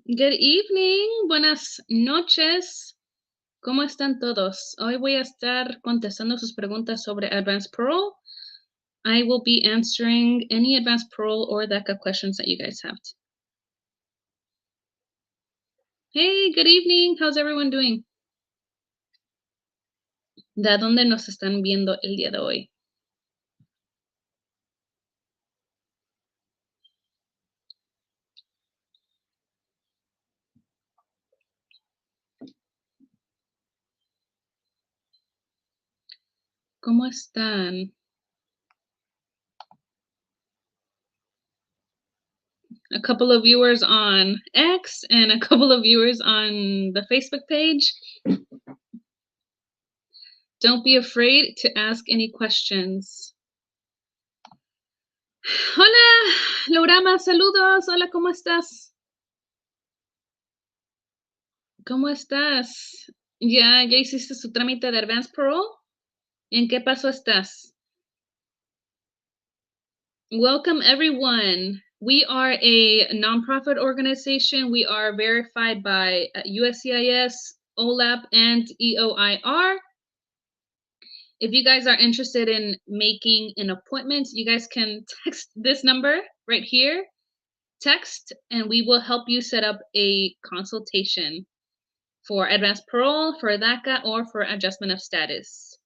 Good evening, buenas noches. ¿Cómo están todos? Hoy voy a estar contestando sus preguntas sobre advanced parole. I will be answering any advanced parole or DACA questions that you guys have. Hey, good evening. How's everyone doing? ¿De dónde nos están viendo el día de hoy? ¿Cómo están? A couple of viewers on X and a couple of viewers on the Facebook page. Don't be afraid to ask any questions. Hola, Laurama, saludos. Hola, ¿cómo estás? ¿Cómo estás? ¿Ya hiciste su trámite de advance parole? ¿En qué paso estás? Welcome, everyone. We are a nonprofit organization. We are verified by USCIS, OLAP, and EOIR. If you guys are interested in making an appointment, you guys can text this number right here. Text, and we will help you set up a consultation for advanced parole, for DACA, or for adjustment of status.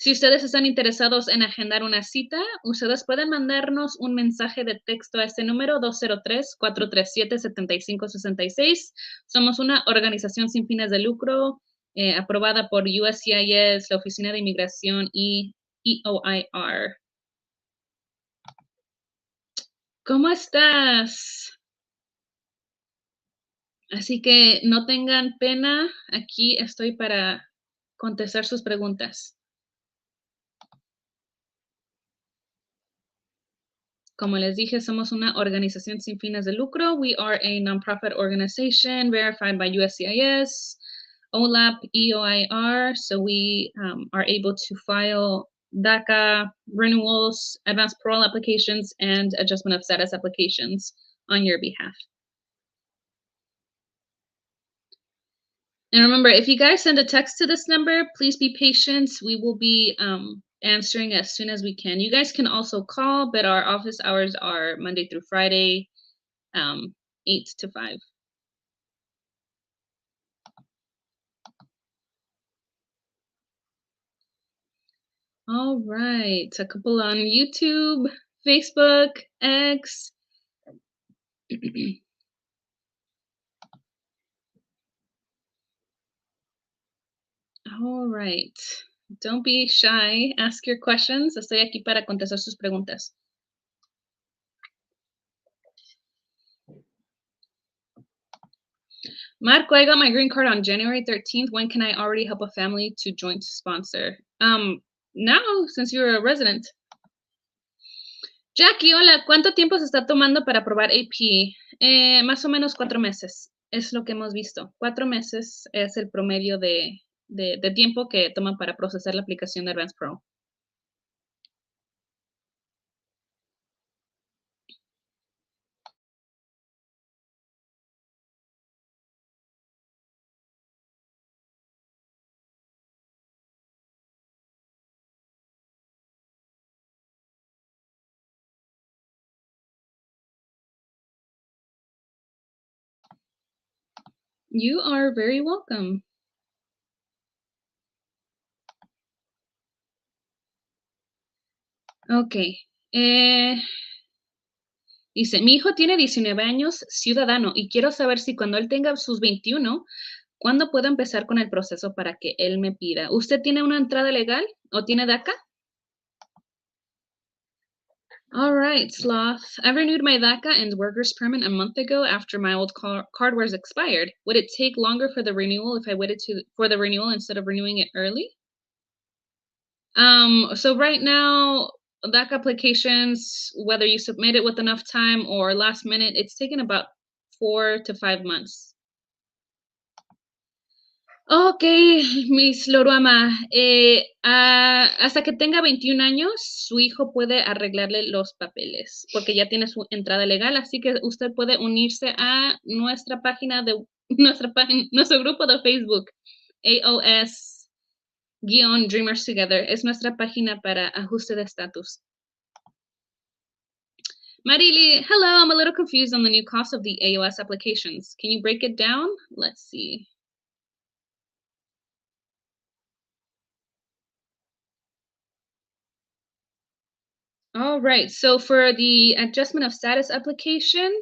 Si ustedes están interesados en agendar una cita, ustedes pueden mandarnos un mensaje de texto a este número 203-437-7566. Somos una organización sin fines de lucro aprobada por USCIS, la Oficina de Inmigración y EOIR. ¿Cómo estás? Así que no tengan pena, aquí estoy para contestar sus preguntas. Como les dije, somos una organización sin fines de lucro. We are a nonprofit organization verified by USCIS, OLAP, EOIR. So we are able to file DACA renewals, advanced parole applications, and adjustment of status applications on your behalf. And remember, if you guys send a text to this number, please be patient. We will be answering as soon as we can. You guys can also call, but our office hours are Monday through Friday, 8 to 5. All right, a couple on YouTube, Facebook, X. All right, don't be shy. Ask your questions. Estoy aquí para contestar sus preguntas. Marco, I got my green card on January 13th. When can I already help a family to joint sponsor? Now, since you're a resident. Jackie, hola, ¿cuánto tiempo se está tomando para aprobar AP? Más o menos 4 meses, es lo que hemos visto. 4 meses es el promedio de tiempo que toman para procesar la aplicación de Advance Pro. You are very welcome. Ok. Dice, mi hijo tiene 19 años, ciudadano, y quiero saber si cuando él tenga sus 21, ¿cuándo puedo empezar con el proceso para que él me pida? ¿Usted tiene una entrada legal o tiene DACA? All right, Sloth. I renewed my DACA and workers permit a month ago after my old card was expired. Would it take longer for the renewal if I waited for the renewal instead of renewing it early? So right now, DACA applications, whether you submit it with enough time or last minute, it's taken about 4 to 5 months. Ok, Miss Loruama, hasta que tenga 21 años, su hijo puede arreglarle los papeles, porque ya tiene su entrada legal, así que usted puede unirse a nuestra página de nuestro grupo de Facebook, AOS-Dreamers Together. Es nuestra página para ajuste de estatus. Marily, hello, I'm a little confused on the new cost of the AOS applications. Can you break it down? Let's see. All right, so for the adjustment of status application,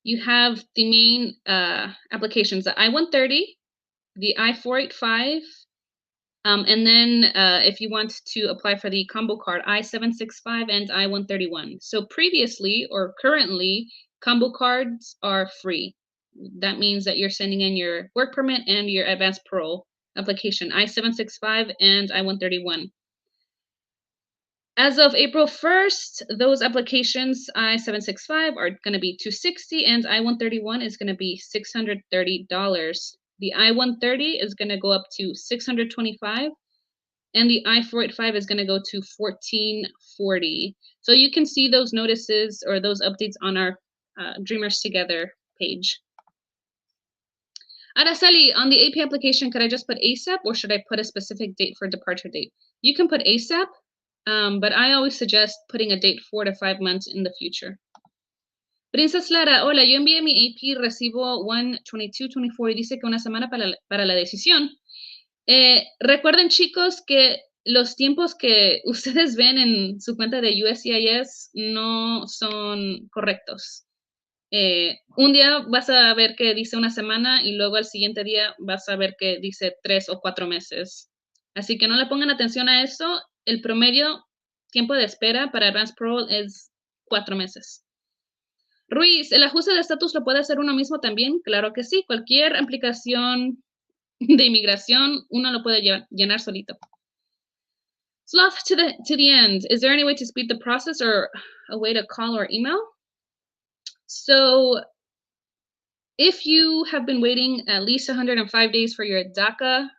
you have the main applications, the I-130, the I-485, and then if you want to apply for the combo card, I-765 and I-131. So previously or currently, combo cards are free. That means that you're sending in your work permit and your advanced parole application, I-765 and I-131. As of April 1st, those applications, I-765 are going to be $260 and I-131 is going to be $630. The I-130 is going to go up to $625 and the I-485 is going to go to $1,440. So you can see those notices or those updates on our Dreamers Together page. Araceli, on the AP application, could I just put ASAP or should I put a specific date for departure date? You can put ASAP. But I always suggest putting a date 4 to 5 months in the future. Princess Lara, hola, yo envié mi AP recibo 1/22/24 y dice que una semana para la decisión. Recuerden, chicos, que los tiempos que ustedes ven en su cuenta de USCIS no son correctos. Un día vas a ver que dice una semana y luego al siguiente día vas a ver que dice 3 o 4 meses. Así que no le pongan atención a eso. El promedio tiempo de espera para Advanced Parole es 4 meses. Ruiz, ¿el ajuste de estatus lo puede hacer uno mismo también? Claro que sí. Cualquier aplicación de inmigración, uno lo puede llenar solito. Sloth to the end. Is there any way to speed the process or a way to call or email? So if you have been waiting at least 105 days for your DACA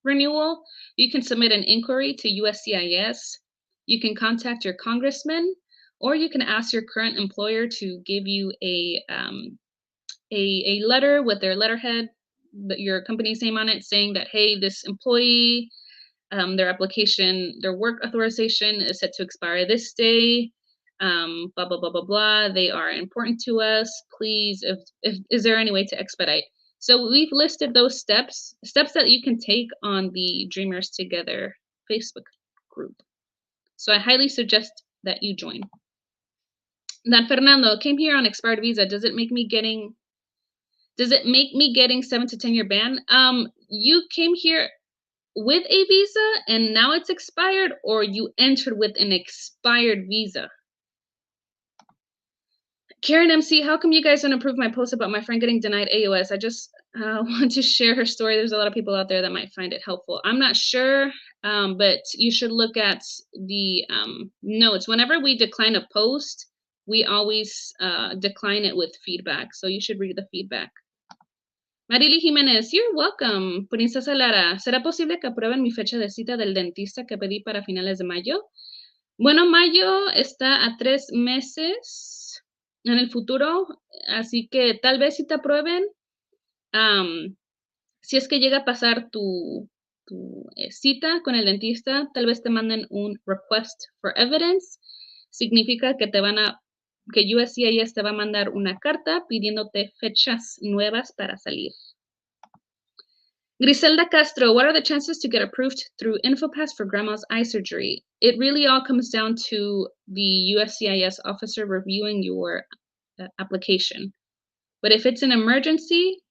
renewal, you can submit an inquiry to USCIS. You can contact your congressman, or you can ask your current employer to give you a letter with their letterhead, your company's name on it, saying that, hey, this employee, their application, their work authorization is set to expire this day. Blah blah blah blah blah. They are important to us. Please, if is there any way to expedite? So we've listed those steps that you can take on the Dreamers Together Facebook group. So I highly suggest that you join. Dan Fernando came here on expired visa. Does it make me getting 7 to 10 year ban? You came here with a visa and now it's expired, or you entered with an expired visa? Karen MC, how come you guys don't approve my post about my friend getting denied AOS? I just want to share her story. There's a lot of people out there that might find it helpful. I'm not sure, but you should look at the notes. Whenever we decline a post, we always decline it with feedback. So you should read the feedback. Marily Jiménez, you're welcome. Princesa Lara, ¿será posible que aprueben mi fecha de cita del dentista que pedí para finales de mayo? Bueno, mayo está a 3 meses en el futuro, así que tal vez si te aprueben, si es que llega a pasar tu cita con el dentista, tal vez te manden un request for evidence. Significa que que USCIS te va a mandar una carta pidiéndote fechas nuevas para salir. Griselda Castro, what are the chances to get approved through InfoPass for grandma's eye surgery? It really all comes down to the USCIS officer reviewing your application. But if it's an emergency,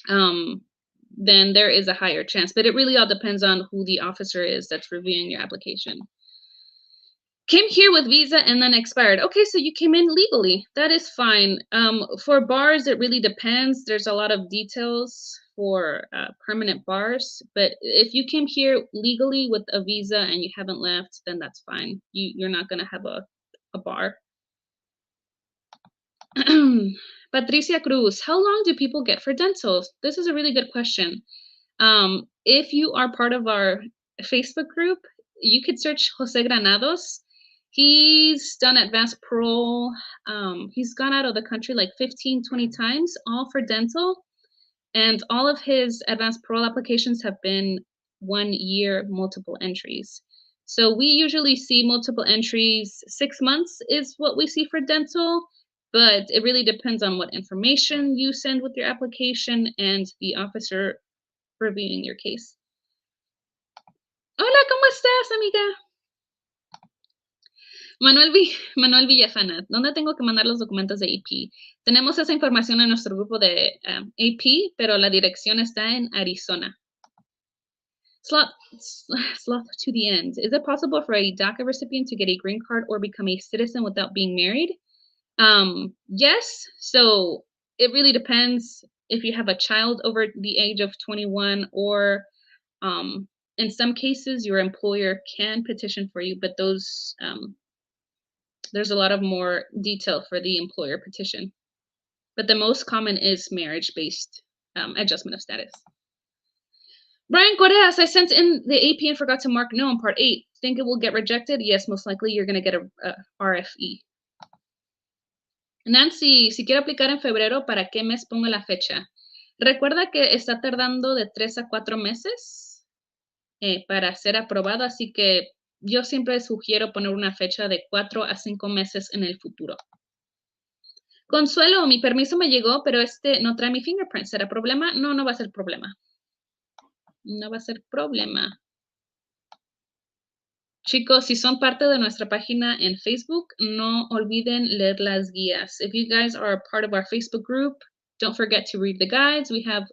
then there is a higher chance. But it really all depends on who the officer is that's reviewing your application. Came here with visa and then expired. Okay, so you came in legally. That is fine. For bars, it really depends. There's a lot of details for permanent bars. But if you came here legally with a visa and you haven't left, then that's fine. You're not going to have a bar. Patricia Cruz, how long do people get for dental? This is a really good question. If you are part of our Facebook group, you could search Jose Granados. He's done advanced parole. He's gone out of the country like 15, 20 times, all for dental. And all of his advanced parole applications have been 1 year multiple entries. So we usually see multiple entries. 6 months is what we see for dental, but it really depends on what information you send with your application and the officer reviewing your case. Hola, ¿cómo estás, amiga? Manuel Villafana, ¿dónde tengo que mandar los documentos de AP? Tenemos esa información en nuestro grupo de AP, pero la dirección está en Arizona. Sloth to the end. Is it possible for a DACA recipient to get a green card or become a citizen without being married? Yes. So it really depends if you have a child over the age of 21, or in some cases your employer can petition for you, but those there's a lot of more detail for the employer petition. But the most common is marriage-based adjustment of status. Brian Correas, I sent in the AP and forgot to mark no on part 8. Think it will get rejected? Yes, most likely you're going to get a RFE. Nancy, si quiero aplicar en febrero, ¿para qué mes pongo la fecha? Recuerda que está tardando de 3 a 4 meses para ser aprobado, así que yo siempre sugiero poner una fecha de 4 a 5 meses en el futuro. Consuelo, mi permiso me llegó, pero no trae mi fingerprint. ¿Será problema? No, no va a ser problema. No va a ser problema. Chicos, si son parte de nuestra página en Facebook, no olviden leer las guías. If you guys are a part of our Facebook group, don't forget to read the guides. We have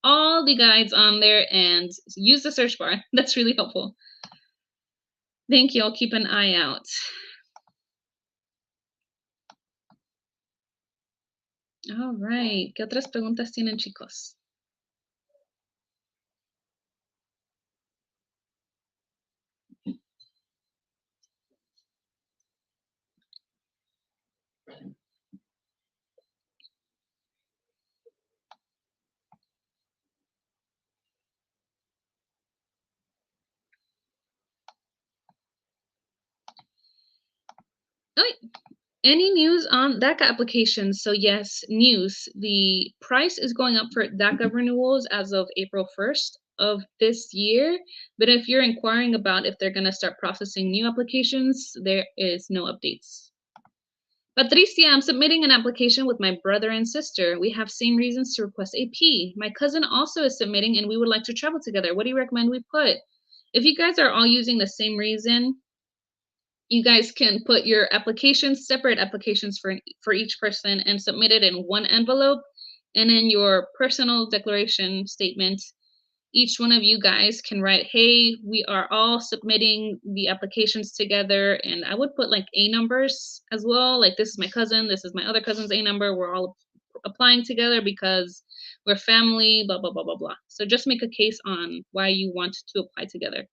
all the guides on there, and use the search bar. That's really helpful. Thank you. I'll keep an eye out. All right. ¿Qué otras preguntas tienen, chicos? Any news on DACA applications? So yes, news. The price is going up for DACA renewals as of April 1st of this year. But if you're inquiring about if they're going to start processing new applications, there is no updates. Patricia, I'm submitting an application with my brother and sister. We have same reasons to request AP. My cousin also is submitting and we would like to travel together. What do you recommend we put? If you guys are all using the same reason, you guys can put your applications, separate applications for each person, and submit it in one envelope. And in your personal declaration statement, each one of you guys can write, hey, we are all submitting the applications together. And I would put like A numbers as well. Like, this is my cousin, this is my other cousin's A number. We're all applying together because we're family, blah, blah, blah, blah, blah. So just make a case on why you want to apply together.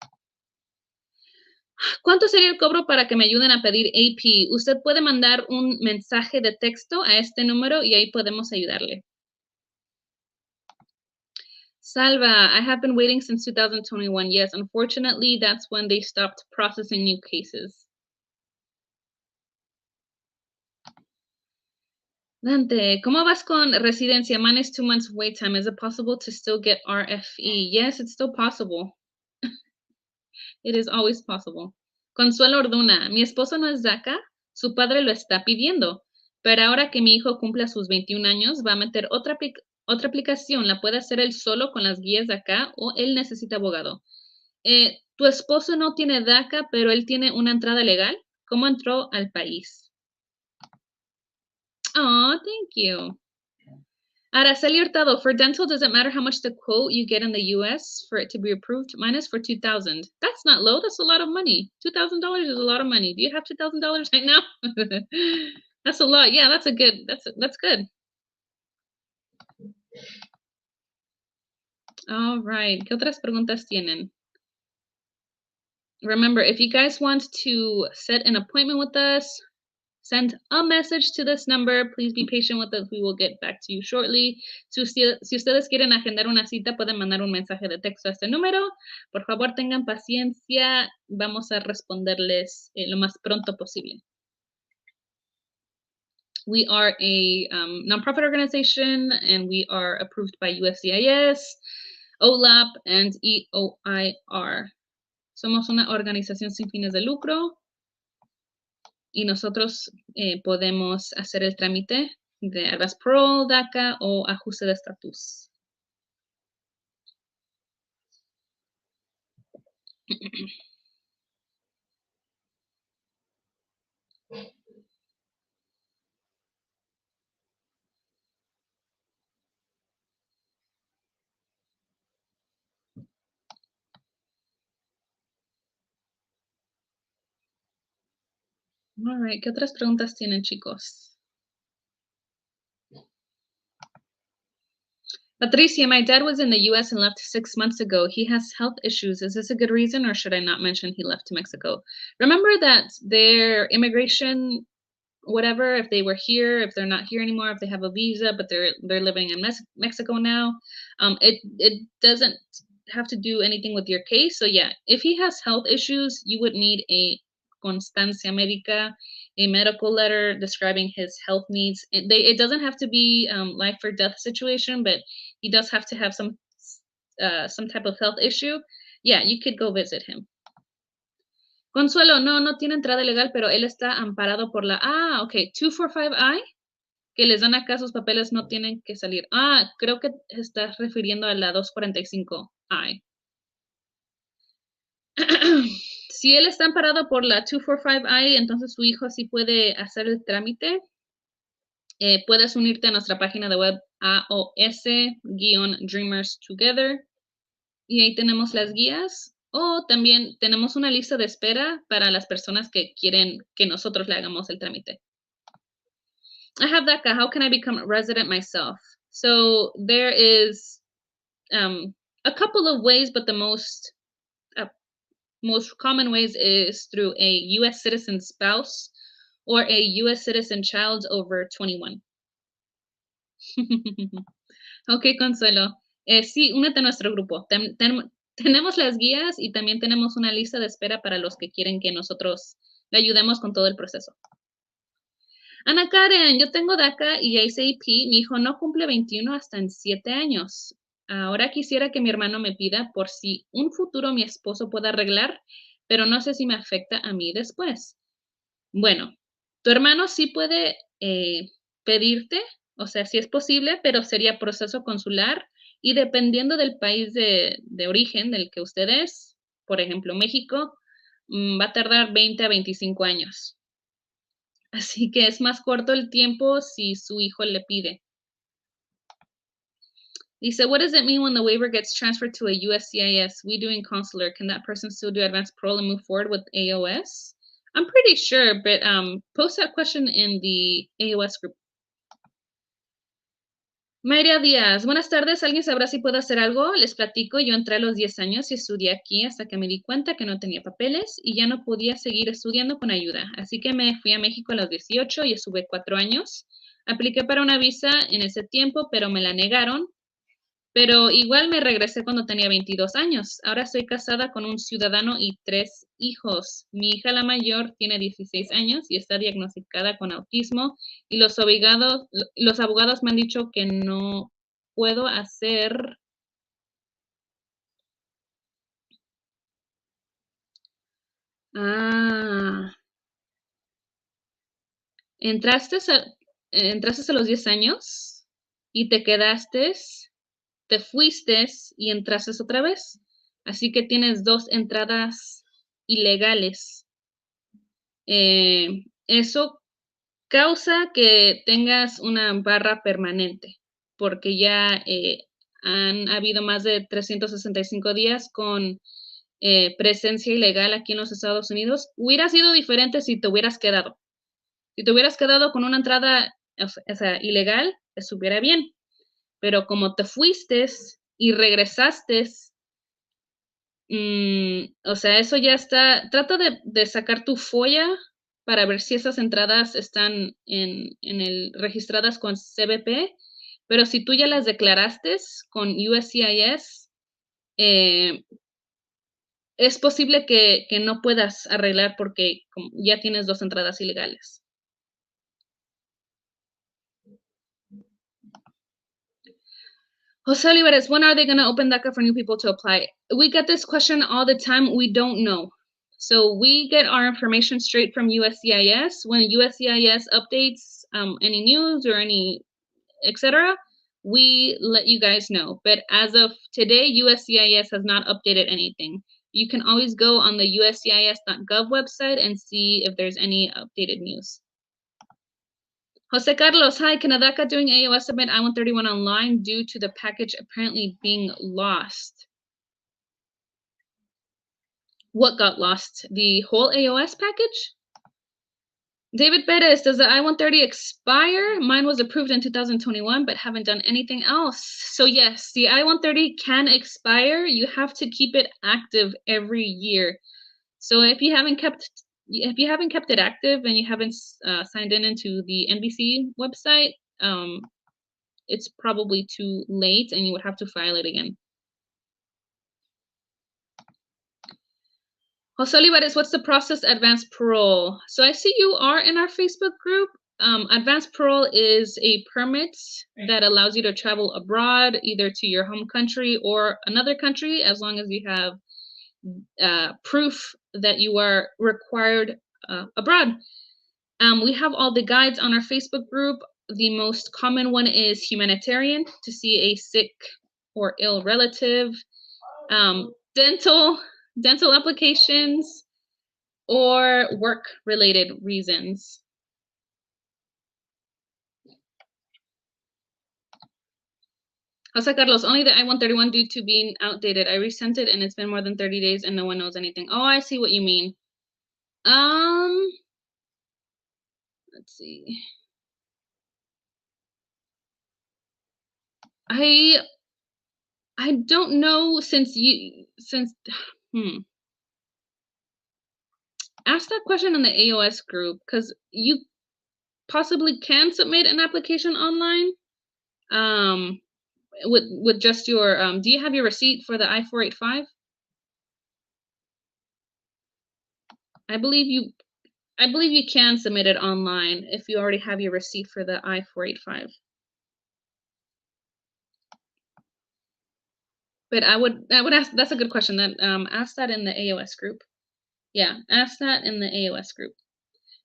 ¿Cuánto sería el cobro para que me ayuden a pedir AP? Usted puede mandar un mensaje de texto a este número y ahí podemos ayudarle. Salva, I have been waiting since 2021. Yes, unfortunately, that's when they stopped processing new cases. Dante, ¿cómo vas con residencia? Minus 2 months wait time. Is it possible to still get RFE? Yes, it's still possible. It is always possible. Consuelo Orduna, mi esposo no es DACA, su padre lo está pidiendo, pero ahora que mi hijo cumple sus 21 años, va a meter otra aplicación. ¿La puede hacer él solo con las guías de acá o él necesita abogado? Tu esposo no tiene DACA, pero él tiene una entrada legal. ¿Cómo entró al país? Oh, thank you. Araceli Hurtado, for dental, does it matter how much the quote you get in the US for it to be approved? Mine is for $2,000. That's not low. That's a lot of money. $2,000 is a lot of money. Do you have $2,000 right now? That's a lot. Yeah, that's good. All right. ¿Qué otras preguntas tienen? Remember, if you guys want to set an appointment with us, send a message to this number. Please be patient with us. We will get back to you shortly. Si ustedes quieren agendar una cita, pueden mandar un mensaje de texto a este número. Por favor, tengan paciencia. Vamos a responderles lo más pronto posible. We are a nonprofit organization, and we are approved by USCIS, OLAP, and EOIR. Somos una organización sin fines de lucro y nosotros podemos hacer el trámite de AOS parole, DACA o ajuste de estatus. All right, ¿qué otras preguntas tienen, chicos? Patricia, my dad was in the U.S. and left 6 months ago. He has health issues. Is this a good reason, or should I not mention he left to Mexico? Remember that their immigration, whatever, if they were here, if they're not here anymore, if they have a visa, but they're living in Mexico now, it doesn't have to do anything with your case. So yeah, if he has health issues, you would need a constancia médica, a medical letter describing his health needs. It doesn't have to be life or death situation, but he does have to have some type of health issue. Yeah, you could go visit him. Consuelo, no tiene entrada legal, pero él está amparado por la... ok, 245I, que les dan acá sus papeles, no tienen que salir. Creo que estás refiriendo a la 245I. Si él está amparado por la 245I, entonces su hijo sí puede hacer el trámite. Puedes unirte a nuestra página de web AOS-Dreamers Together. Y ahí tenemos las guías. O también tenemos una lista de espera para las personas que quieren que nosotros le hagamos el trámite. I have DACA. How can I become a resident myself? So there is a couple of ways, but the most common ways is through a U.S. citizen spouse or a U.S. citizen child over 21. Ok, Consuelo. Sí, únete a nuestro grupo. Tenemos las guías y también tenemos una lista de espera para los que quieren que nosotros le ayudemos con todo el proceso. Ana Karen, yo tengo DACA y ACP. Mi hijo no cumple 21 hasta en 7 años. Ahora quisiera que mi hermano me pida por si un futuro mi esposo pueda arreglar, pero no sé si me afecta a mí después. Bueno, tu hermano sí puede pedirte, o sea, sí es posible, pero sería proceso consular y dependiendo del país de origen del que usted es, por ejemplo, México, va a tardar 20 a 25 años. Así que es más corto el tiempo si su hijo le pide. Dice, what does it mean when the waiver gets transferred to a USCIS? We doing consular. Can that person still do advanced parole and move forward with AOS? I'm pretty sure, but post that question in the AOS group. Mayra Díaz, buenas tardes. ¿Alguien sabrá si puedo hacer algo? Les platico, yo entré a los 10 años y estudié aquí hasta que me di cuenta que no tenía papeles y ya no podía seguir estudiando con ayuda. Así que me fui a México a los 18 y estuve 4 años. Apliqué para una visa en ese tiempo, pero me la negaron. Pero igual me regresé cuando tenía 22 años. Ahora estoy casada con un ciudadano y 3 hijos. Mi hija, la mayor, tiene 16 años y está diagnosticada con autismo. Y los abogados me han dicho que no puedo hacer... Entraste a los 10 años y te quedaste... te fuiste y entraste otra vez. Así que tienes 2 entradas ilegales. Eso causa que tengas una barra permanente, porque ya han habido más de 365 días con presencia ilegal aquí en los Estados Unidos. Hubiera sido diferente si te hubieras quedado. Si te hubieras quedado con una entrada ilegal, estuviera bien. Pero como te fuiste y regresaste, o sea, eso ya está. Trata de sacar tu folla para ver si esas entradas están registradas con CBP, pero si tú ya las declaraste con USCIS, es posible que no puedas arreglar porque ya tienes 2 entradas ilegales. Jose Olivares, when are they going to open DACA for new people to apply? We get this question all the time. We don't know. So we get our information straight from USCIS. When USCIS updates any news or any etc., we let you guys know. But as of today, USCIS has not updated anything. You can always go on the uscis.gov website and see if there's any updated news. Jose Carlos, hi, can ADACA doing AOS submit I-131 online due to the package apparently being lost? What got lost? The whole AOS package? David Perez, does the I-130 expire? Mine was approved in 2021, but haven't done anything else. So yes, the I-130 can expire. You have to keep it active every year. So if you haven't kept it active and you haven't signed into the NBC website, it's probably too late and you would have to file it again. Jose Olivares, what's the process advanced parole? So I see you are in our Facebook group. Advanced parole is a permit that allows you to travel abroad, either to your home country or another country, as long as you have proof that you are required abroad. We have all the guides on our Facebook group. The most common one is humanitarian, to see a sick or ill relative, dental applications, or work-related reasons. Jose Carlos, only the I-131 due to being outdated. I resent it and it's been more than 30 days and no one knows anything. Oh, I see what you mean. Let's see. I don't know ask that question in the AOS group, because you possibly can submit an application online with just your do you have your receipt for the I-485? I believe you can submit it online if you already have your receipt for the I-485. But I would ask, that's a good question. That ask that in the AOS group. Yeah, ask that in the AOS group.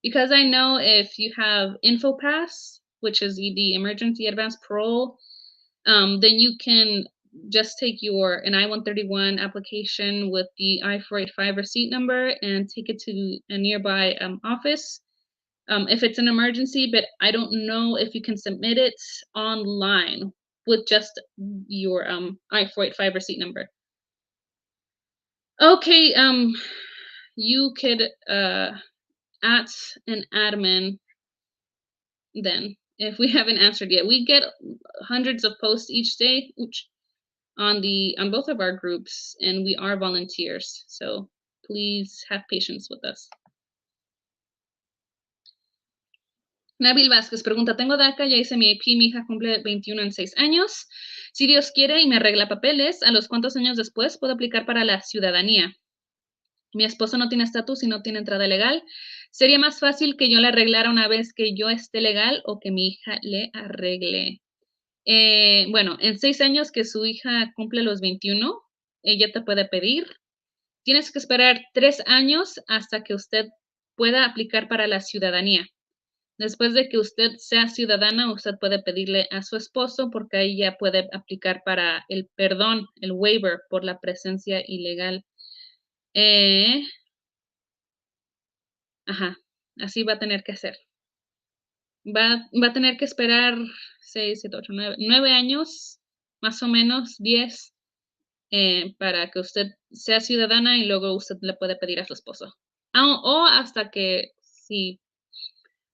Because I know if you have InfoPass, which is the emergency advanced parole, then you can just take an I-131 application with the I-485 receipt number and take it to a nearby office if it's an emergency. But I don't know if you can submit it online with just your I-485 receipt number. Okay, you could at an admin then, if we haven't answered yet. We get hundreds of posts each day on both of our groups, and we are volunteers, so please have patience with us. Nabil Vázquez pregunta, tengo DACA, ya hice mi IP, mi hija cumple 21 en 6 años. Si Dios quiere y me arregla papeles, ¿a los cuántos años después puedo aplicar para la ciudadanía? Mi esposo no tiene estatus y no tiene entrada legal. ¿Sería más fácil que yo le arreglara una vez que yo esté legal o que mi hija le arregle? Bueno, en 6 años que su hija cumple los 21, ella te puede pedir. Tienes que esperar 3 años hasta que usted pueda aplicar para la ciudadanía. Después de que usted sea ciudadana, usted puede pedirle a su esposo, porque ahí ya puede aplicar para el perdón, el waiver por la presencia ilegal. Así va a tener que hacer. Va a tener que esperar 6, 7, 8, 9 años, más o menos 10, para que usted sea ciudadana, y luego usted le puede pedir a su esposo. O hasta que, sí,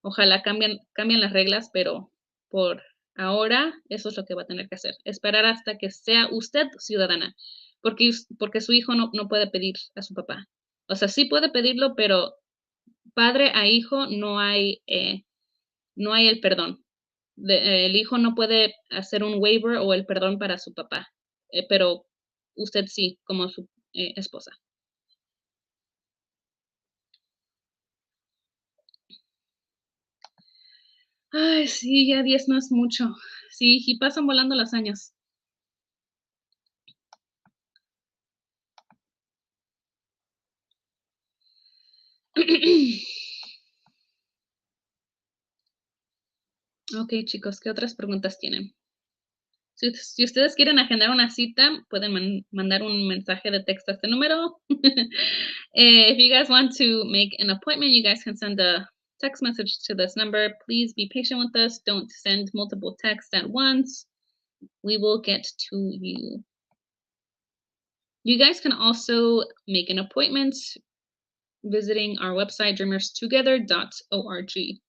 ojalá cambien las reglas, pero por ahora eso es lo que va a tener que hacer. Esperar hasta que sea usted ciudadana, porque su hijo no puede pedir a su papá. O sea, sí puede pedirlo, pero padre a hijo no hay el perdón. El hijo no puede hacer un waiver o el perdón para su papá, pero usted sí, como su esposa. Ay, sí, ya 10 no es mucho. Sí, y pasan volando los años. Ok, chicos, ¿qué otras preguntas tienen? Si ustedes quieren agendar una cita, pueden mandar un mensaje de texto a este número. If you guys want to make an appointment, you guys can send a text message to this number. Please be patient with us. Don't send multiple texts at once. We will get to you. You guys can also make an appointment visiting our website, dreamerstogether.org.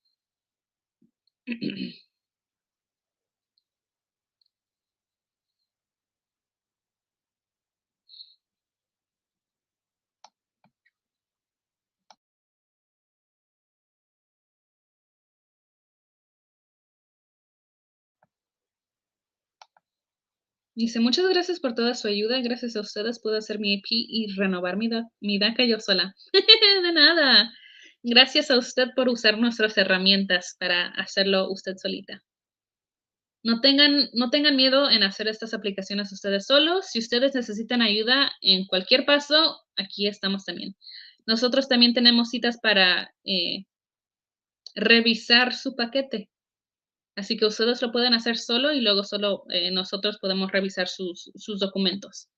Dice, muchas gracias por toda su ayuda. Gracias a ustedes pude hacer mi AP y renovar mi DACA yo sola. De nada. Gracias a usted por usar nuestras herramientas para hacerlo usted solita. No tengan miedo en hacer estas aplicaciones ustedes solos. Si ustedes necesitan ayuda en cualquier paso, aquí estamos también. Nosotros también tenemos citas para revisar su paquete. Así que ustedes lo pueden hacer solo y luego solo nosotros podemos revisar sus documentos.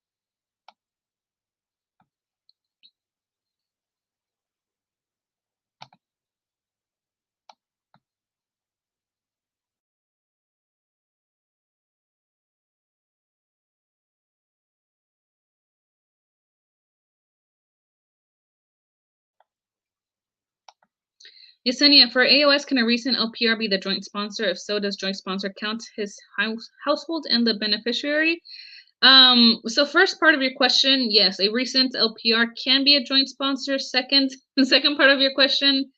Yesenia, for AOS, can a recent LPR be the joint sponsor? If so, does joint sponsor count his household and the beneficiary? So first part of your question, yes, a recent LPR can be a joint sponsor. The second part of your question,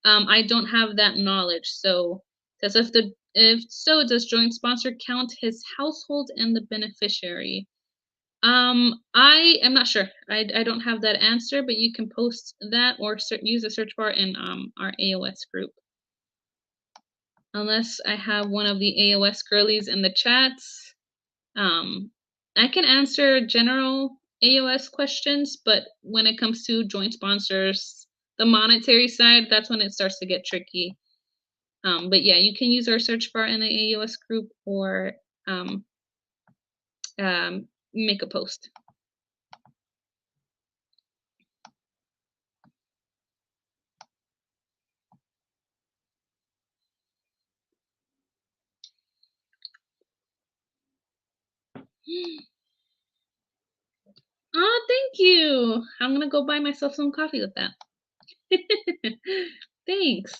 I don't have that knowledge. So says if so, does joint sponsor count his household and the beneficiary? I am not sure. I don't have that answer, but you can post that or use the search bar in our AOS group. Unless I have one of the AOS girlies in the chats. I can answer general AOS questions, but when it comes to joint sponsors, the monetary side, that's when it starts to get tricky. But yeah, you can use our search bar in the AOS group or make a post. Oh, thank you. I'm gonna go buy myself some coffee with that. Thanks.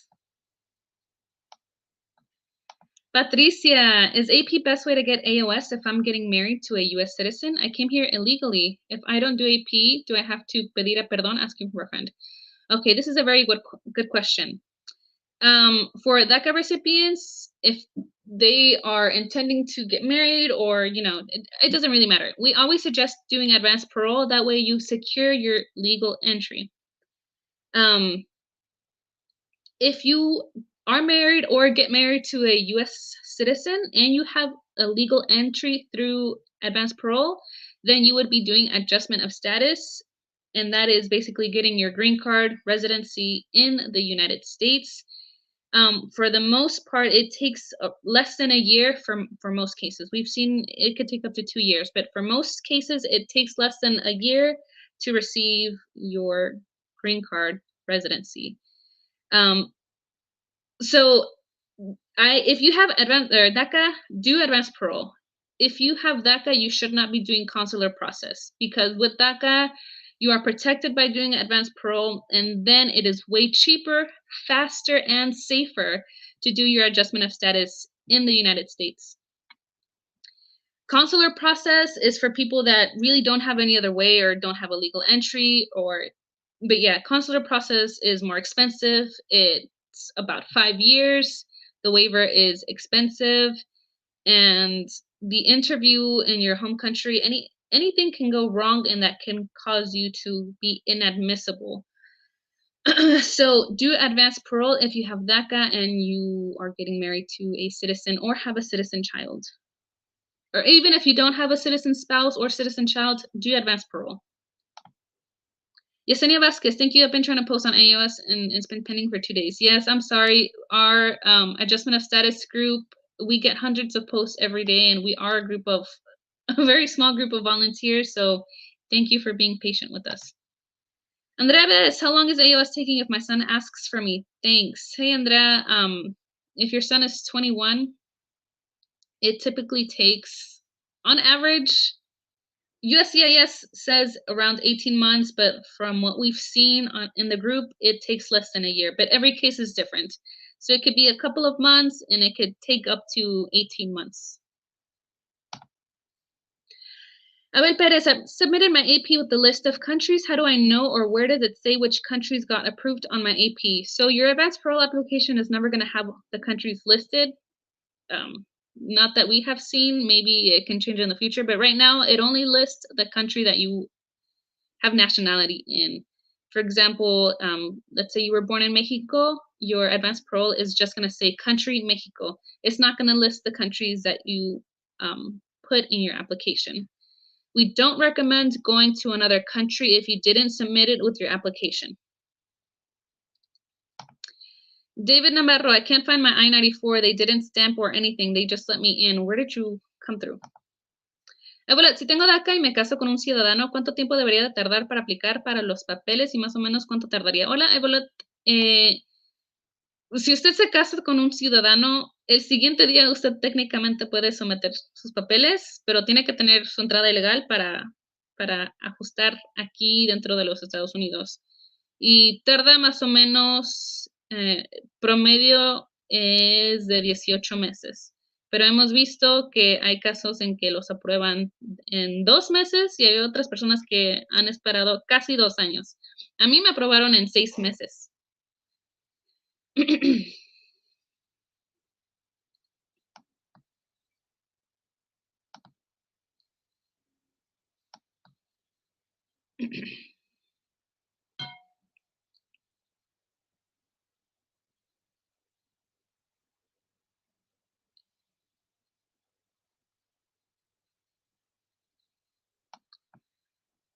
Patricia, is AP best way to get AOS if I'm getting married to a US citizen? I came here illegally. If I don't do AP, do I have to pedir a perdón asking for a friend? Okay, this is a very good question. For DACA recipients, if they are intending to get married or, it doesn't really matter. We always suggest doing advanced parole. That way you secure your legal entry. If you are married or get married to a US citizen and you have a legal entry through advanced parole, then you would be doing adjustment of status. And that is basically getting your green card residency in the United States. For the most part, it takes less than a year for most cases. We've seen it could take up to 2 years, but for most cases, it takes less than a year to receive your green card residency. So if you have DACA, do advanced parole. If you have DACA, you should not be doing consular process because with DACA, you are protected by doing advanced parole, and then it is way cheaper, faster, and safer to do your adjustment of status in the United States. Consular process is for people that really don't have any other way or don't have a legal entry or But yeah, consular process is more expensive. It's about 5 years. The waiver is expensive, and the interview in your home country, anything can go wrong, and that can cause you to be inadmissible. So do advance parole if you have DACA and you are getting married to a citizen or have a citizen child. Or even if you don't have a citizen spouse or citizen child, do advance parole. Yesenia Vasquez, thank you. I've been trying to post on AOS and it's been pending for 2 days. Yes, I'm sorry. Our adjustment of status group, we get hundreds of posts every day, and we are a very small group of volunteers. So thank you for being patient with us. Andrea Vez, how long is AOS taking if my son asks for me? Thanks. Hey, Andrea, if your son is 21, it typically takes, on average, USCIS says around 18 months, but from what we've seen in the group, it takes less than a year. But every case is different. So it could be a couple of months, and it could take up to 18 months. Abel Perez, I submitted my AP with the list of countries. How do I know, or where does it say which countries got approved on my AP? So your advanced parole application is never going to have the countries listed. Not that we have seen. Maybe it can change in the future, but right now it only lists the country that you have nationality in. For example, let's say you were born in Mexico, your advanced parole is just going to say country Mexico. It's not going to list the countries that you put in your application. We don't recommend going to another country if you didn't submit it with your application. David Navarro, I can't find my I-94. They didn't stamp or anything. They just let me in. Where did you come through? Evolet, si tengo DACA y me caso con un ciudadano, ¿cuánto tiempo debería de tardar para aplicar para los papeles y más o menos cuánto tardaría? Hola, Evolet. Si usted se casa con un ciudadano, el siguiente día usted técnicamente puede someter sus papeles, pero tiene que tener su entrada ilegal para ajustar aquí dentro de los Estados Unidos. Y tarda más o menos, promedio es de 18 meses. Pero hemos visto que hay casos en que los aprueban en 2 meses y hay otras personas que han esperado casi 2 años. A mí me aprobaron en 6 meses.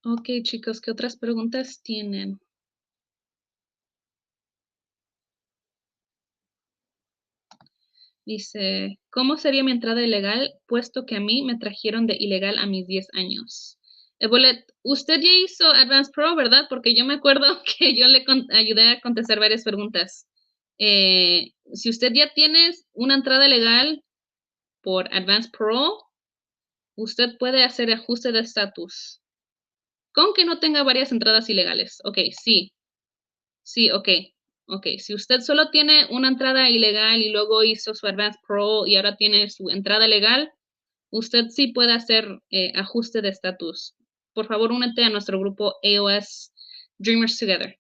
Ok, chicos, ¿qué otras preguntas tienen? Dice, ¿cómo sería mi entrada ilegal, puesto que a mí me trajeron de ilegal a mis 10 años? Ebolet, usted ya hizo Advanced Pro, ¿verdad? Porque yo me acuerdo que yo le ayudé a contestar varias preguntas. Si usted ya tiene una entrada legal por Advanced Pro, usted puede hacer ajuste de estatus. Con que no tenga varias entradas ilegales. Ok, sí. Sí, ok. Ok, si usted solo tiene una entrada ilegal y luego hizo su Advanced Pro y ahora tiene su entrada legal, usted sí puede hacer ajuste de estatus. Por favor, únete a nuestro grupo AOS Dreamers Together.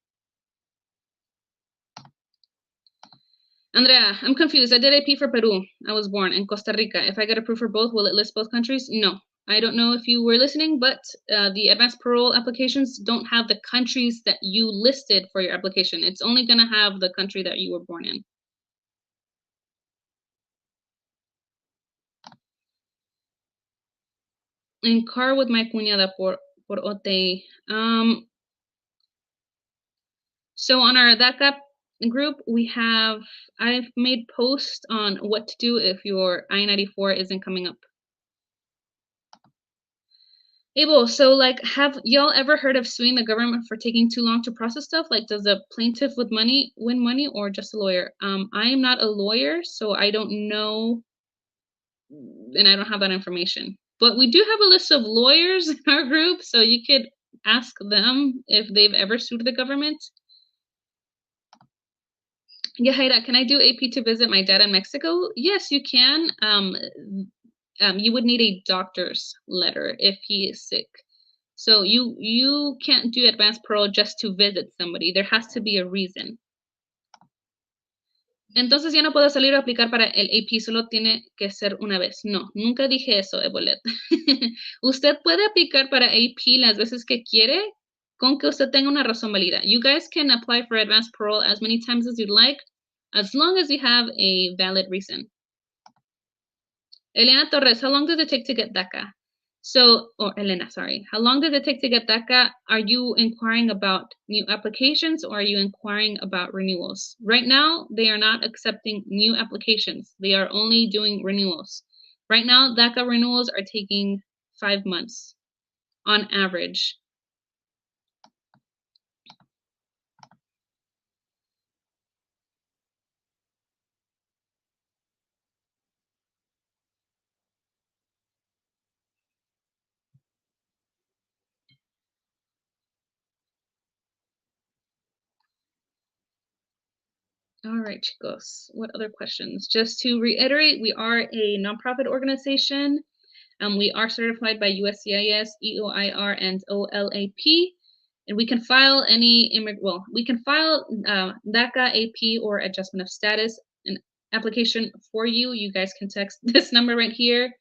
Andrea, I'm confused. I did AP for Peru. I was born in Costa Rica. If I get approved for both, will it list both countries? No. I don't know if you were listening, but the advanced parole applications don't have the countries that you listed for your application. It's only going to have the country that you were born in. In car with my cuñada por OTI. So on our DACA group, I've made posts on what to do if your I-94 isn't coming up. Abel, so like, have y'all ever heard of suing the government for taking too long to process stuff? Like, does a plaintiff with money win money or just a lawyer? I am not a lawyer, so I don't know, and I don't have that information. But we do have a list of lawyers in our group, so you could ask them if they've ever sued the government. Yahaira, can I do AP to visit my dad in Mexico? Yes, you can. You would need a doctor's letter if he is sick. So you can't do advanced parole just to visit somebody. There has to be a reason. Entonces ya no puedo salir a aplicar para el AP, solo tiene que ser una vez. No, nunca dije eso, Ebolet. Usted puede aplicar para AP las veces que quiere, con que usted tenga una razón válida. You guys can apply for advanced parole as many times as you'd like, as long as you have a valid reason. Elena Torres, how long does it take to get DACA? So, or Elena, sorry. How long does it take to get DACA? Are you inquiring about new applications or are you inquiring about renewals? Right now, they are not accepting new applications. They are only doing renewals. Right now, DACA renewals are taking 5 months on average. All right, chicos. What other questions? Just to reiterate, we are a nonprofit organization. We are certified by USCIS, EOIR, and OLAP, and we can file we can file DACA, AP, or adjustment of status an application for you. You guys can text this number right here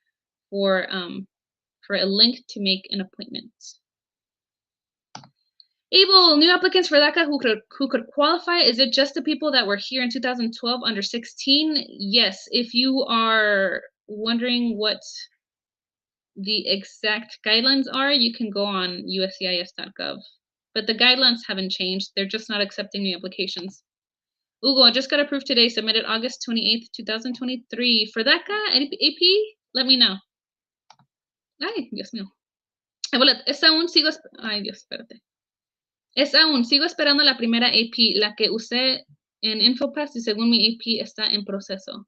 for a link to make an appointment. Abel, new applicants for DACA who could qualify. Is it just the people that were here in 2012 under 16? Yes. If you are wondering what the exact guidelines are, you can go on uscis.gov. But the guidelines haven't changed. They're just not accepting new applications. Hugo, I just got approved today, submitted August 28th, 2023. For DACA, AP, let me know. Ay, Dios mío. Ay, Dios, espérate. Sigo esperando la primera AP, la que usé en InfoPass y según mi AP está en proceso.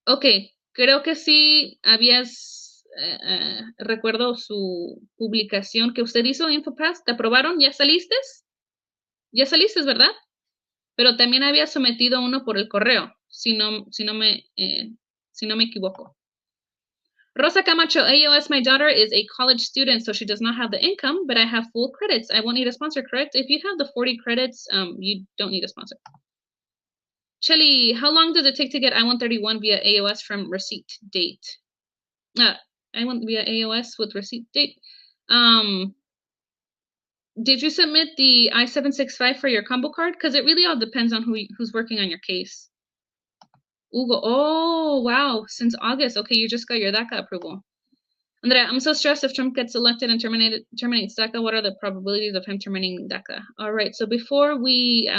Ok, creo que sí habías, recuerdo su publicación que usted hizo en InfoPass. ¿Te aprobaron? ¿Ya saliste? Ya saliste, ¿verdad? Pero también había sometido uno por el correo, si no me equivoco. Rosa Camacho, AOS, my daughter is a college student, so she does not have the income, but I have full credits. I won't need a sponsor, correct? If you have the 40 credits, you don't need a sponsor. Shelly, how long does it take to get I-131 via AOS from receipt date? I went via AOS with receipt date. Did you submit the I-765 for your combo card? Because it really all depends on who's working on your case. Hugo, oh, wow, since August. Okay, you just got your DACA approval. Andrea, I'm so stressed if Trump gets elected and terminates DACA. What are the probabilities of him terminating DACA? All right, so before we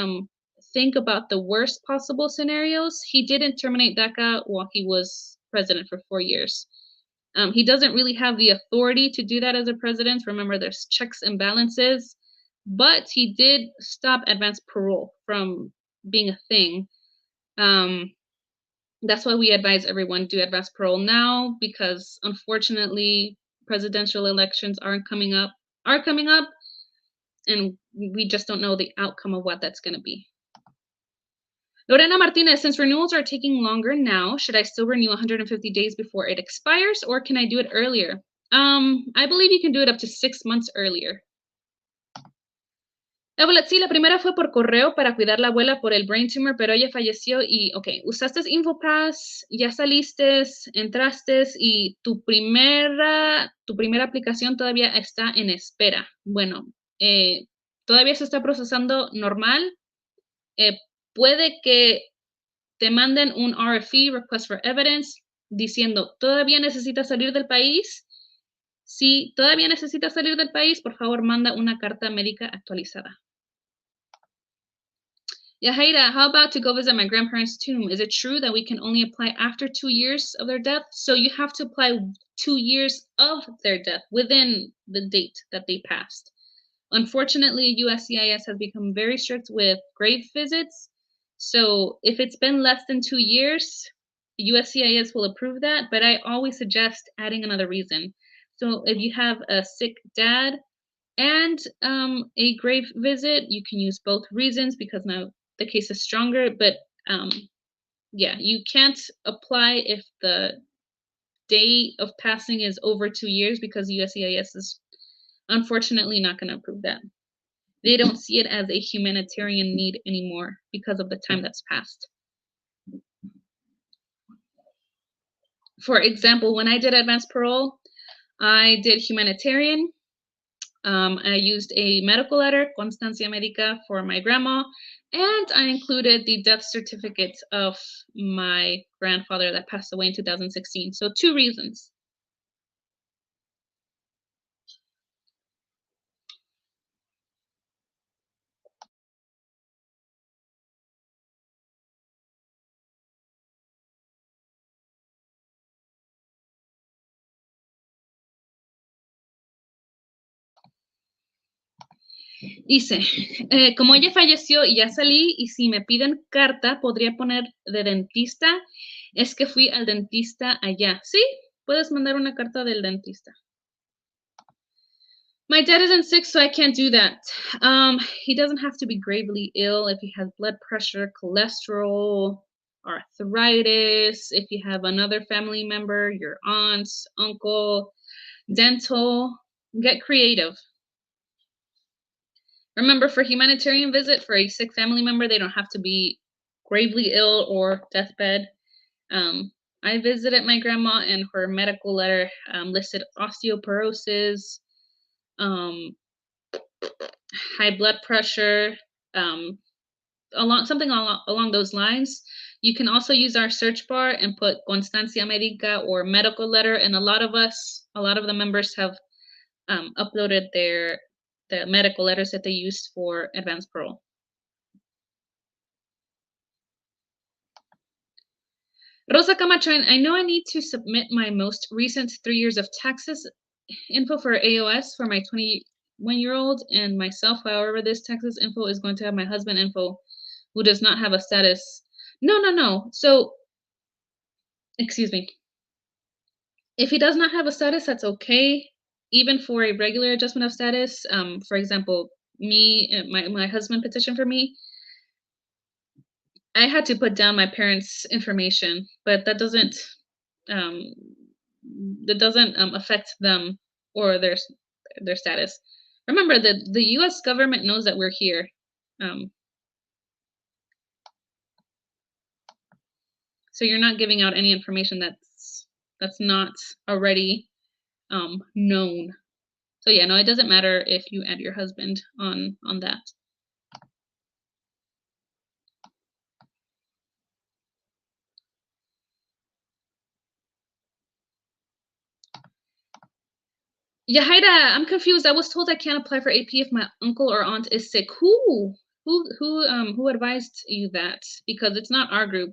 think about the worst possible scenarios, he didn't terminate DACA while he was president for 4 years. He doesn't really have the authority to do that as a president. Remember, there's checks and balances, but he did stop advanced parole from being a thing. That's why we advise everyone do advanced parole now, because unfortunately, presidential elections are coming up, and we just don't know the outcome of what that's going to be. Lorena Martinez, since renewals are taking longer now, should I still renew 150 days before it expires, or can I do it earlier? I believe you can do it up to 6 months earlier. Sí, la primera fue por correo para cuidar la abuela por el brain tumor, pero ella falleció y, ok, usaste InfoPass, ya saliste, entraste y tu primera aplicación todavía está en espera. Bueno, todavía se está procesando normal. Puede que te manden un RFE, Request for Evidence, diciendo, ¿todavía necesitas salir del país? Si todavía necesitas salir del país, por favor, manda una carta médica actualizada. Yahaira, how about to go visit my grandparents' tomb? Is it true that we can only apply after 2 years of their death? So you have to apply 2 years of their death within the date that they passed. Unfortunately, USCIS has become very strict with grave visits. So if it's been less than 2 years, USCIS will approve that, but I always suggest adding another reason. So if you have a sick dad and a grave visit, you can use both reasons because now the case is stronger, but yeah, you can't apply if the day of passing is over 2 years because USCIS is unfortunately not going to approve that. They don't see it as a humanitarian need anymore because of the time that's passed. For example, when I did advanced parole, I did humanitarian. I used a medical letter, Constancia Médica, for my grandma, and I included the death certificate of my grandfather that passed away in 2016. So 2 reasons. Dice, como ella falleció y ya salí, y si me piden carta, podría poner de dentista, es que fui al dentista allá. Sí, puedes mandar una carta del dentista. My dad isn't sick, so I can't do that. He doesn't have to be gravely ill if he has blood pressure, cholesterol, arthritis, if you have another family member, your aunt, uncle, dental. Get creative. Remember, for humanitarian visit, for a sick family member, they don't have to be gravely ill or deathbed. I visited my grandma, and her medical letter listed osteoporosis, high blood pressure, along those lines. You can also use our search bar and put Constancia Médica or medical letter, and a lot of the members have uploaded the medical letters that they used for advanced parole. Rosa Camacho, I know I need to submit my most recent 3 years of taxes info for AOS for my 21-year-old and myself. However, this taxes info is going to have my husband info, who does not have a status. No. So, excuse me. If he does not have a status, that's okay. Even for a regular adjustment of status, for example, my husband petitioned for me. I had to put down my parents' information, but that doesn't um, affect them or their status. Remember that the U.S. government knows that we're here. So you're not giving out any information that's not already known. So yeah, no, it doesn't matter if you add your husband on that. Yahaira, I'm confused. I was told I can't apply for AP if my uncle or aunt is sick. Who advised you that? Because it's not our group.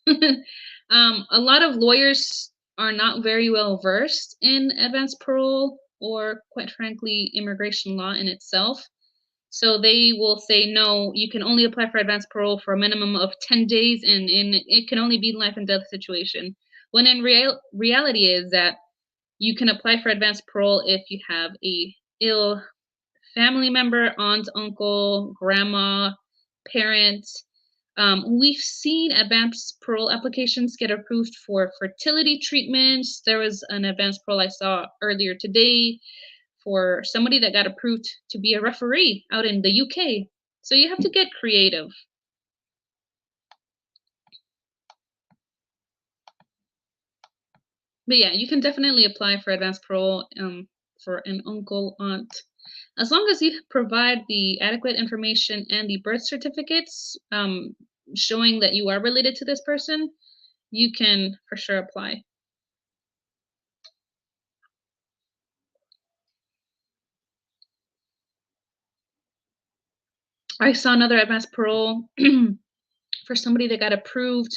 A lot of lawyers are not very well versed in advanced parole or, quite frankly, immigration law in itself. So they will say, no, you can only apply for advanced parole for a minimum of 10 days, and it can only be life and death situation. When in reality is that you can apply for advanced parole if you have a ill family member, aunt, uncle, grandma, parent. We've seen advanced parole applications get approved for fertility treatments. There was an advanced parole I saw earlier today for somebody that got approved to be a referee out in the UK. So you have to get creative. But yeah, you can definitely apply for advanced parole for an uncle, aunt. As long as you provide the adequate information and the birth certificates showing that you are related to this person, you can for sure apply. I saw another advanced parole for somebody that got approved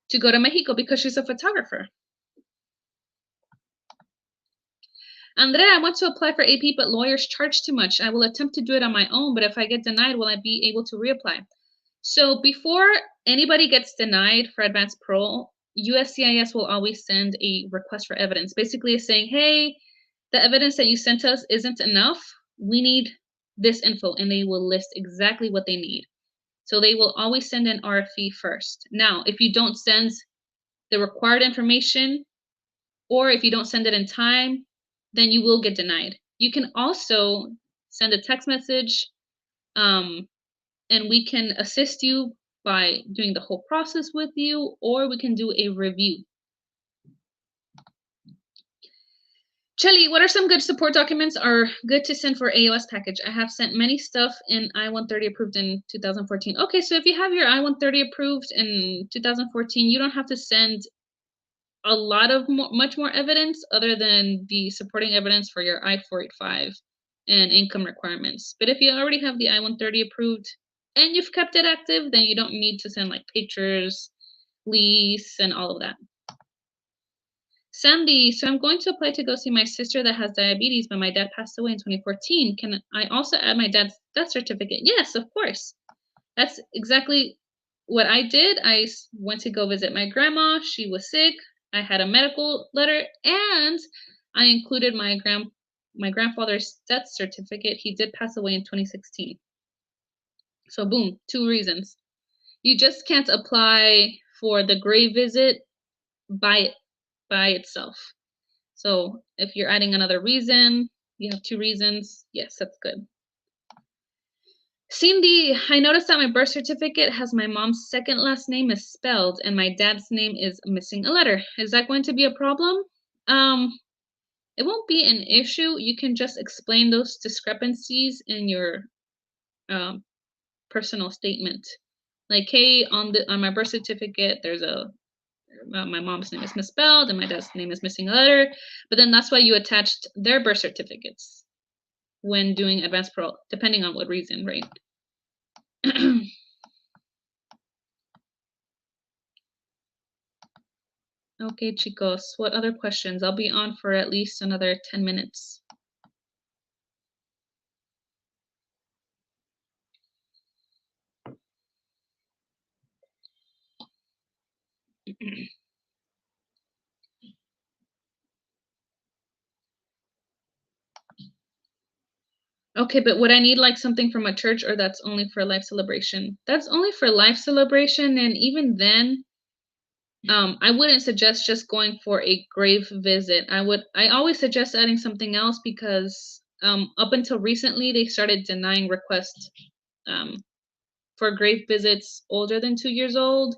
to go to Mexico because she's a photographer. Andrea, I want to apply for AP, but lawyers charge too much. I will attempt to do it on my own, but if I get denied, will I be able to reapply? So before anybody gets denied for advanced parole, USCIS will always send a request for evidence, basically saying, hey, the evidence that you sent us isn't enough. We need this info, and they will list exactly what they need. So they will always send an RFE first. Now, if you don't send the required information, or if you don't send it in time, then you will get denied. You can also send a text message, and we can assist you by doing the whole process with you, or we can do a review. Chelly, what are some good support documents are good to send for AOS package? I have sent many stuff in I-130 approved in 2014. Okay, so if you have your I-130 approved in 2014, you don't have to send a lot of much more evidence other than the supporting evidence for your I-485 and income requirements. But if you already have the I-130 approved and you've kept it active, then you don't need to send like pictures, lease, and all of that. Sandy, so I'm going to apply to go see my sister that has diabetes, but my dad passed away in 2014. Can I also add my dad's death certificate? Yes, of course. That's exactly what I did. I went to go visit my grandma. She was sick. I had a medical letter, and I included my grandfather's death certificate. He did pass away in 2016. So boom, 2 reasons. You just can't apply for the grave visit by itself. So if you're adding another reason, you have 2 reasons. Yes, that's good. Cindy, I noticed that my birth certificate has my mom's second last name misspelled and my dad's name is missing a letter. Is that going to be a problem? It won't be an issue. You can just explain those discrepancies in your personal statement. Like, hey, on my birth certificate, there's my mom's name is misspelled and my dad's name is missing a letter. But then that's why you attached their birth certificates when doing advanced parole, depending on what reason, right? Okay, chicos, what other questions? I'll be on for at least another 10 minutes. Okay, but would I need like something from a church, or that's only for life celebration? That's only for life celebration, and even then, I wouldn't suggest just going for a grave visit. I always suggest adding something else because up until recently they started denying requests for grave visits older than 2 years old.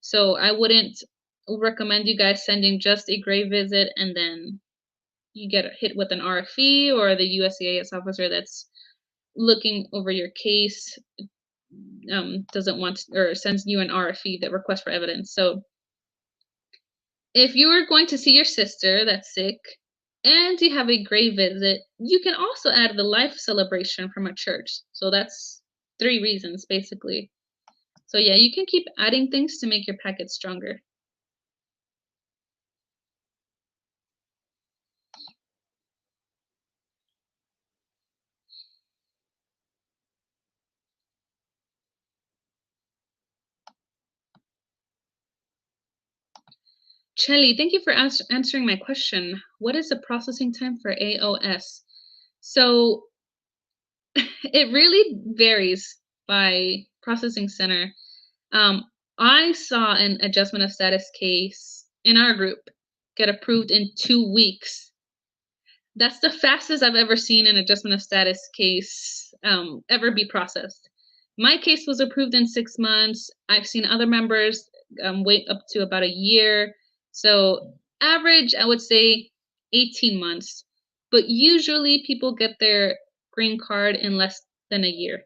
So I wouldn't recommend you guys sending just a grave visit and then you get hit with an RFE, or the USCIS officer that's looking over your case doesn't want or sends you an RFE, that request for evidence. So if you are going to see your sister that's sick and you have a grave visit, you can also add the life celebration from a church. So that's 3 reasons basically. So yeah, you can keep adding things to make your packet stronger. Chelly, thank you for answering my question. What is the processing time for AOS? So it really varies by processing center. I saw an adjustment of status case in our group get approved in 2 weeks. That's the fastest I've ever seen an adjustment of status case ever be processed. My case was approved in 6 months. I've seen other members wait up to about a year. So average, I would say 18 months. But usually people get their green card in less than a year.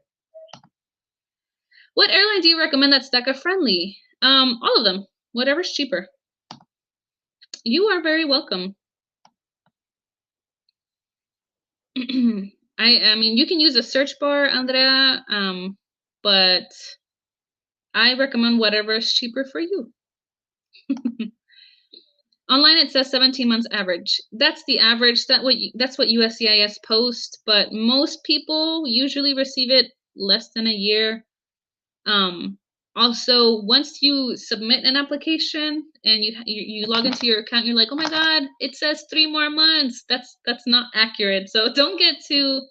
What airline do you recommend that's DACA friendly? All of them. Whatever's cheaper. You are very welcome. I mean, you can use a search bar, Andrea, but I recommend whatever is cheaper for you. Online, it says 17 months average. That's the average. That's what USCIS posts, but most people usually receive it less than a year. Also, once you submit an application and you log into your account, you're like, oh my God, it says 3 more months. That's not accurate. So don't get too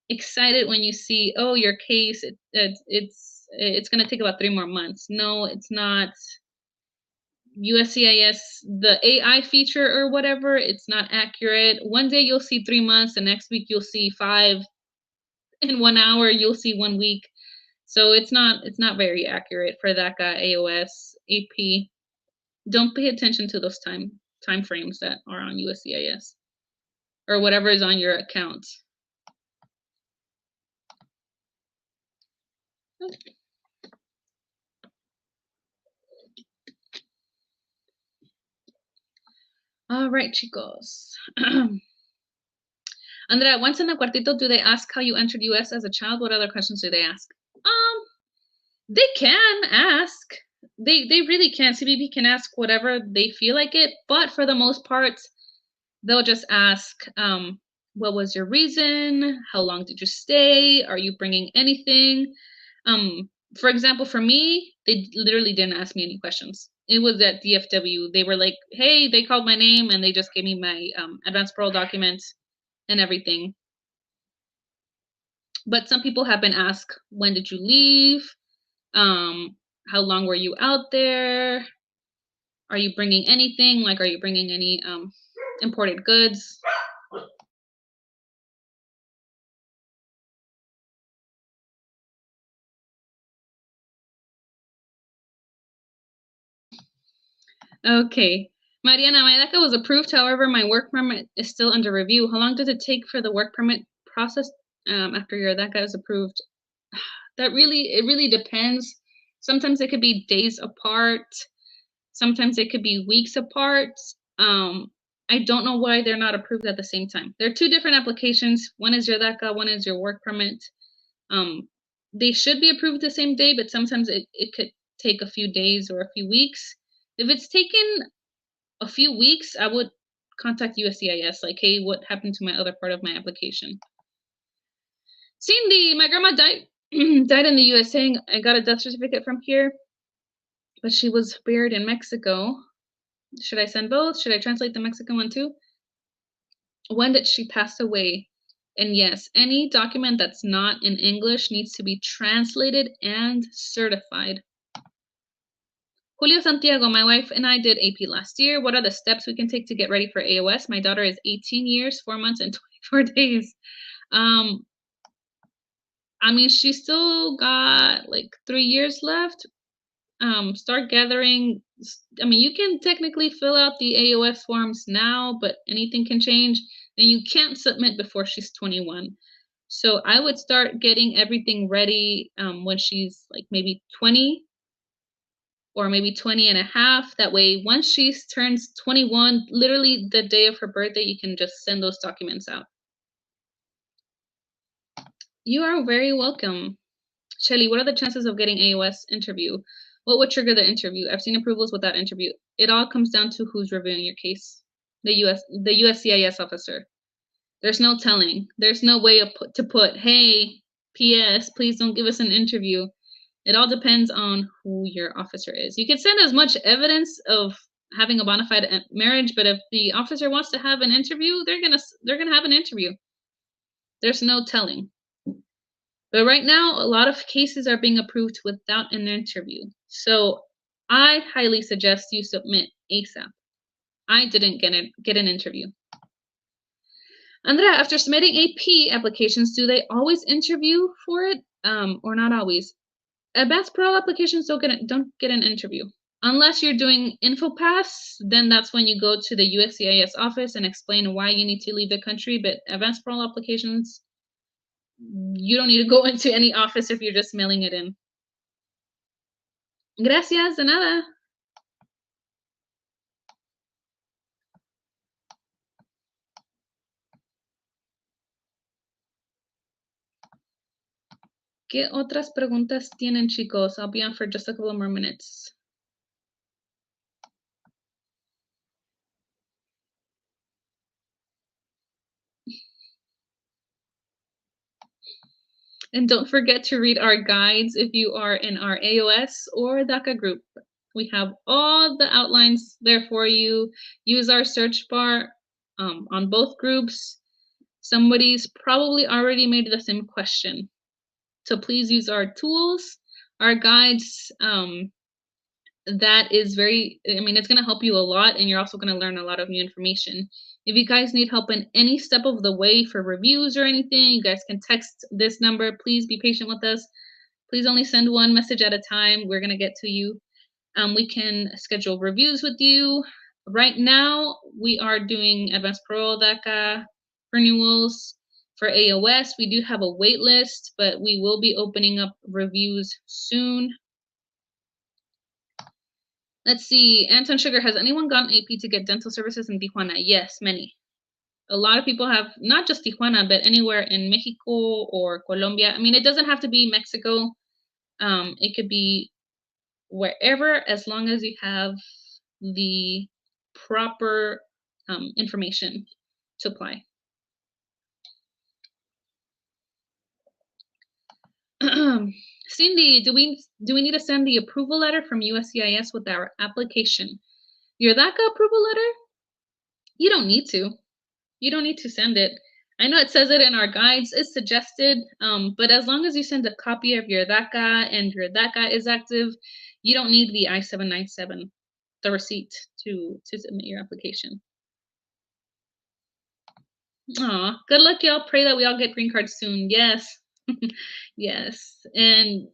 excited when you see, oh, your case it's going to take about 3 more months. No, it's not. USCIS, the AI feature or whatever, it's not accurate. One day you'll see 3 months, the next week you'll see 5, in 1 hour you'll see 1 week. So it's not very accurate for DACA, AOS, AP. Don't pay attention to those time frames that are on USCIS or whatever is on your account. All right, chicos. Andrea, once in the cuartito, do they ask how you entered US as a child? What other questions do they ask? They can ask. They really can. CBP can ask whatever they feel like it, but for the most part, they'll just ask, what was your reason? How long did you stay? Are you bringing anything? For example, for me, they literally didn't ask me any questions. It was at DFW. They were like, hey, they called my name and they just gave me my advance parole documents and everything. But some people have been asked, when did you leave? How long were you out there? Are you bringing anything? Like, are you bringing any imported goods? Okay. Mariana, my DACA was approved. However, my work permit is still under review. How long does it take for the work permit process after your DACA is approved? It really depends. Sometimes it could be days apart. Sometimes it could be weeks apart. I don't know why they're not approved at the same time. They're two different applications. One is your DACA, one is your work permit. They should be approved the same day, but sometimes it could take a few days or a few weeks. If it's taken a few weeks, I would contact USCIS, like, hey, what happened to my other part of my application? Cindy, my grandma died died in the USA. I got a death certificate from here, but she was buried in Mexico. Should I send both? Should I translate the Mexican one too? When did she pass away? And yes, any document that's not in English needs to be translated and certified. Julio Santiago, my wife and I did AP last year. What are the steps we can take to get ready for AOS? My daughter is 18 years, 4 months, and 24 days. I mean, she still got like 3 years left. Start gathering. I mean, you can technically fill out the AOS forms now, but anything can change. And you can't submit before she's 21. So I would start getting everything ready when she's like maybe 20 or maybe 20 and a half. That way, once she turns 21, literally the day of her birthday, you can just send those documents out. You are very welcome. Shelly, what are the chances of getting AOS interview? What would trigger the interview? I've seen approvals without interview. It all comes down to who's reviewing your case. The USCIS officer. There's no telling. There's no way to put, hey, P.S., please don't give us an interview. It all depends on who your officer is. You can send as much evidence of having a bona fide marriage, but if the officer wants to have an interview, they're gonna have an interview. There's no telling. But right now, a lot of cases are being approved without an interview. So I highly suggest you submit ASAP. I didn't get an interview. Andrea, after submitting AP applications, do they always interview for it? Or not always? Advanced parole applications don't get an interview. Unless you're doing InfoPass, then that's when you go to the USCIS office and explain why you need to leave the country. But advanced parole applications, you don't need to go into any office if you're just mailing it in. Gracias, de nada. ¿Qué otras preguntas tienen, chicos? I'll be on for just a couple more minutes. And don't forget to read our guides if you are in our AOS or DACA group. We have all the outlines there for you. Use our search bar on both groups. Somebody's probably already made the same question. So please use our tools, our guides. that is very, I mean, it's going to help you a lot, and you're also going to learn a lot of new information. If you guys need help in any step of the way for reviews or anything, you guys can text this number. Please be patient with us. Please only send one message at a time. We're going to get to you. We can schedule reviews with you. Right now, we are doing advanced parole, DACA renewals. For AOS, we do have a wait list, but we will be opening up reviews soon. Let's see. Anton Sugar, has anyone gotten AP to get dental services in Tijuana? Yes, many. A lot of people have, not just Tijuana, but anywhere in Mexico or Colombia. I mean, it doesn't have to be Mexico. It could be wherever, as long as you have the proper information to apply. Cindy, do we need to send the approval letter from USCIS with our application? Your DACA approval letter? You don't need to. You don't need to send it. I know it says it in our guides. It's suggested, but as long as you send a copy of your DACA and your DACA is active, you don't need the I-797, the receipt, to submit your application. Aw, good luck, y'all. Pray that we all get green cards soon. Yes. Yes. And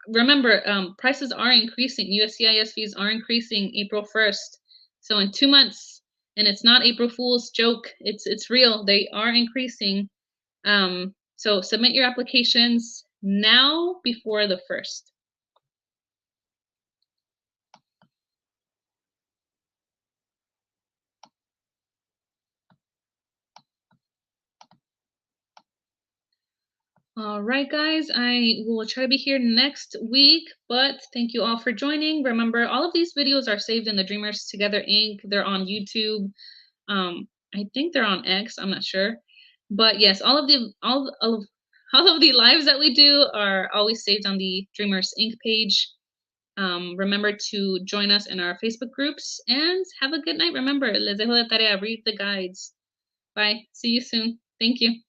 remember, prices are increasing. USCIS fees are increasing April 1st. So in 2 months, and it's not April Fool's joke. It's real. They are increasing. So submit your applications now before the 1st. All right, guys, I will try to be here next week, but thank you all for joining. Remember, all of these videos are saved in the Dreamers Together Inc. They're on YouTube. I think they're on X. I'm not sure, but yes, all of the lives that we do are always saved on the Dreamers Inc. page. Remember to join us in our Facebook groups and have a good night. Remember, les dejo de tarea. Read the guides. Bye. See you soon. Thank you.